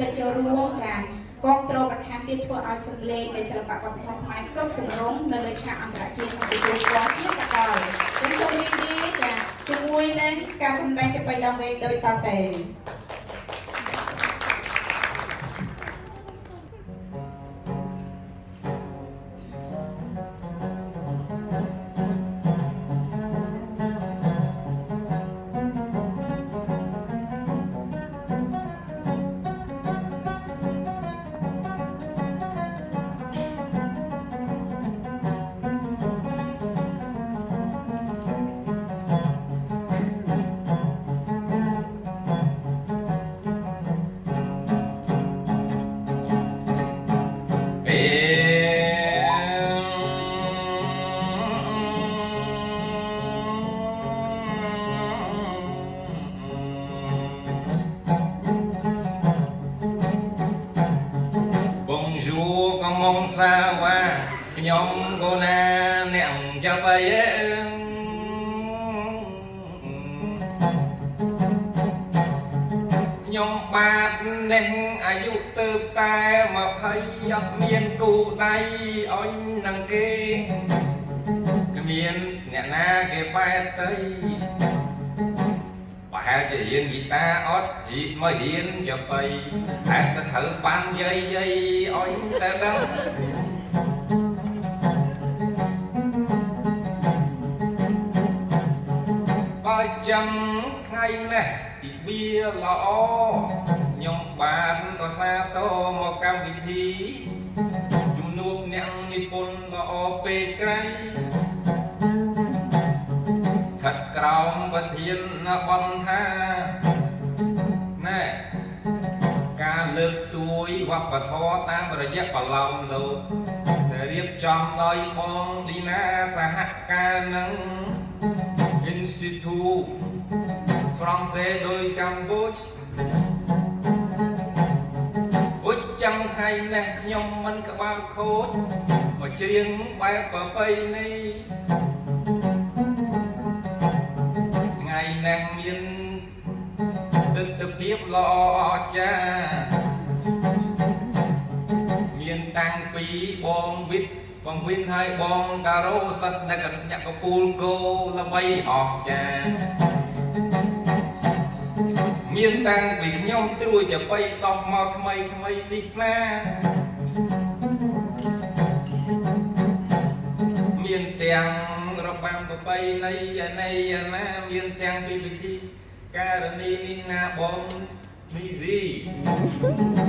ដែលចូលរួមចាគាំទ្របន្ថែមទៀតធ្វើឲ្យសម្លេងនៃសិល្បៈវប្បធម៌ខ្មែរគ្រប់ទម្រង់នៅលើឆាកអន្តរជាតិនិងទទួលស្គាល់ជាសកលសូមរីករាយចាជាមួយនឹងការសម្ដែងចំបៃដងវែងដូចតទៅសាវ៉ាខ្ញុំកូណាអ្នកចាប់អីខ្ញុំបាទនេះអាយុទៅតែ20អត់មានគូដៃអញនឹងគេគ្មានអ្នកណាគេបែបទៅប្រហែលជារៀនហ្គីតាអត់ហ៊ីមករៀនចាប់អីហេតុតែត្រូវបានយាយអញតែដឹងបើចាំថ្ងៃនេះទីវាល្អខ្ញុំបានក៏សាទរមកកម្មវិធីជំនួបអ្នកនិពន្ធល្អពេកក្រៃខិតក្រោមប្រធានបនថាណែការលើកស្ទួយវប្បធម៌តាមរយៈបឡោមលោកដែលរៀបចំដោយបងឌីណាសហការនឹង Institut Français ដោយកម្ពុជាឧច្ចាំថ្ងៃនេះខ្ញុំមិនក្បាលខូចមកច្រៀងបែបប្រពៃណីថ្ងៃនេះមានទិដ្ឋភាពល្អអស្ចារ្យមានតាំងពីបងវិទ្យបងវិនហើយបងការ៉ូសិតអ្នកកកពូលគោល្បីអស្ចារ្យមានតាំងពីខ្ញុំត្រួយចបៃដោះមកថ្មីនេះណាមានទាំងរបាំប្របីណីណាមានទាំងពីពិធីការនីនេះណាបងមីស៊ី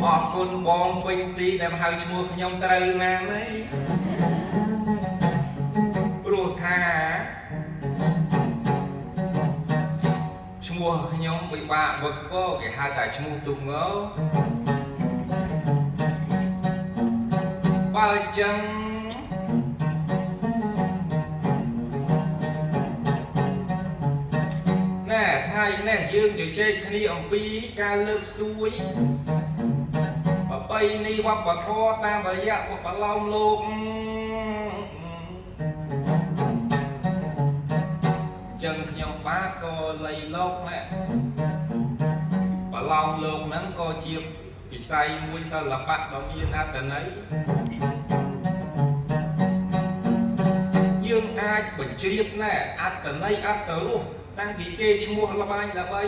អរគុណបងពេញទីដែលហៅឈ្មោះខ្ញុំត្រូវណានេះព្រោះថាឈ្មោះខ្ញុំពិបាកវឹកពោគេហៅតែឈ្មោះទុំងបើចឹងណែថ្ងៃនេះយើងជជែកគ្នាអំពីការលើកស្ទួយប្រពៃណីវប្បធម៌តាមរយៈបឡោមលោកចឹងខ្ញុំបាទក៏លៃលោកណែបឡោមលោកហ្នឹងក៏ជាវិស័យមួយសិល្បៈដ៏មានអត្ថន័យយើងអាចបញ្ជ្រាបណែអត្ថន័យអត្ថរសតាំងពីគេឈ្មោះល្បាញល្បី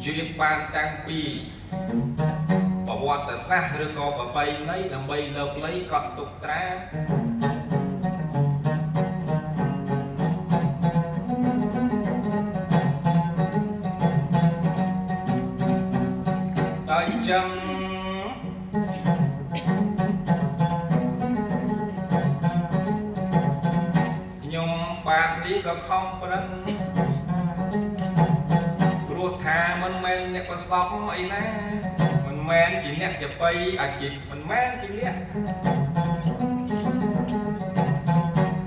ជ្រាបបានតាំងពីប្រវត្តិសាស្ត្រឬក៏ប្រពៃណីដើម្បីលើកលែងកត់ទុកត្រាដោយចឹងខ្ញុំបាទនេះក៏ខំប្រឹងព្រោះថាមិនមែនអ្នកប្រសពអីណាមិនមែនជាអ្នកចបៃអាជីពមិនមែនជាអ្នក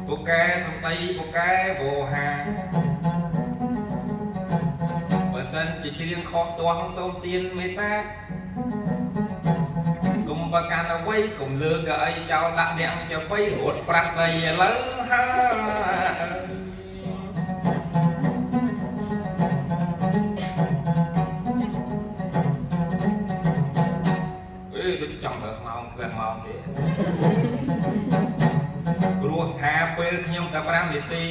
ពូកែសំដីពូកែវោហាបើសិនជាច្រៀងខុសទាស់សូមទានមេត្តាកុំប្រកាន់អ្វីកុំលើកអីចោលដាក់អ្នកចបៃរត់ប្រាក់ដីឥឡូវហើ 8 ម៉ោងទេព្រោះថាពេលខ្ញុំតែ5នាទី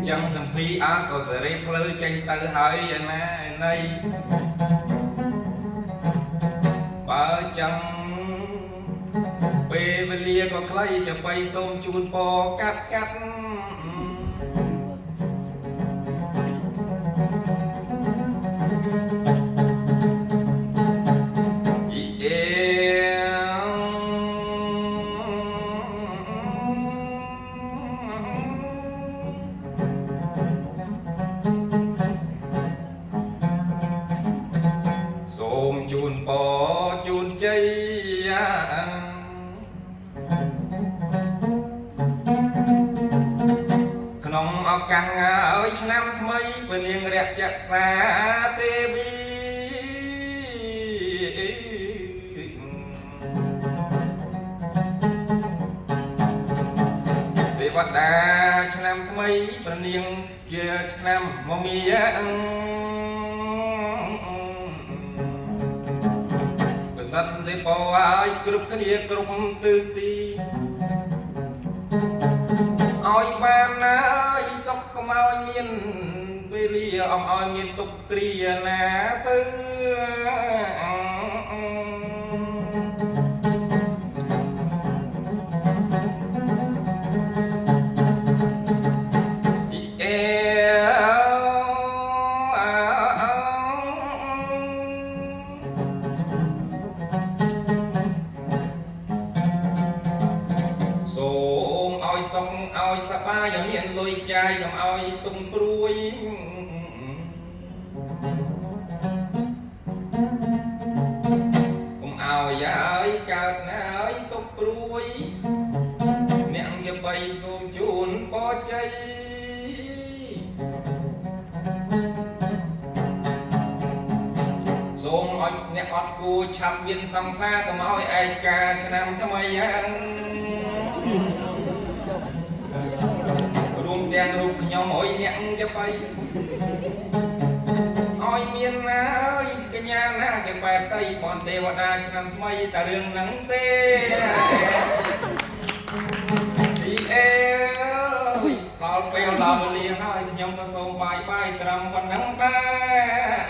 ចឹងសំភីអើក៏សេរីផ្លូវចេញទៅហើយឯណាឯណីបើចឹងពេលវេលាក៏ខ្លីចាំបីសូមជូនពរកាត់សូមជូនពរជូនជ័យក្នុងឱកាសឲ្យឆ្នាំថ្មីព្រះនាងរក្សាទេវីទេវតាឆ្នាំថ្មីព្រះនាងជាឆ្នាំមមាសន្តិពរឲ្យគ្រប់គ្នាគ្រប់ទិសទីឲ្យបានហើយសុខកុំឲ្យមានវេលាអំឲ្យមានទុក្ខគ្រាណាទៅសូមឲ្យសុខឲ្យសប្បាយឲ្យមានលុយចាយកុំឲ្យទុំព្រួយកុំឲ្យកើតណាយទុកព្រួយអ្នកជាបីសូមជូនពរជ័យសូមឲ្យអ្នកអត់គួរឆាប់មានសង្សារកុំឲ្យឯកាឆ្នាំថ្មីយ៉ាងរួមទាំងរូបខ្ញុំអុយអ្នកจะไปឲ្យមានណាហើយកញ្ញាណាគេបែបតៃបនទេវតាឆ្នាំថ្មីតែរឿងហ្នឹងទេទីអេដល់ពេលដល់វេលាហើយខ្ញុំក៏សូមបាយត្រឹមប៉ុណ្ណឹងដែរ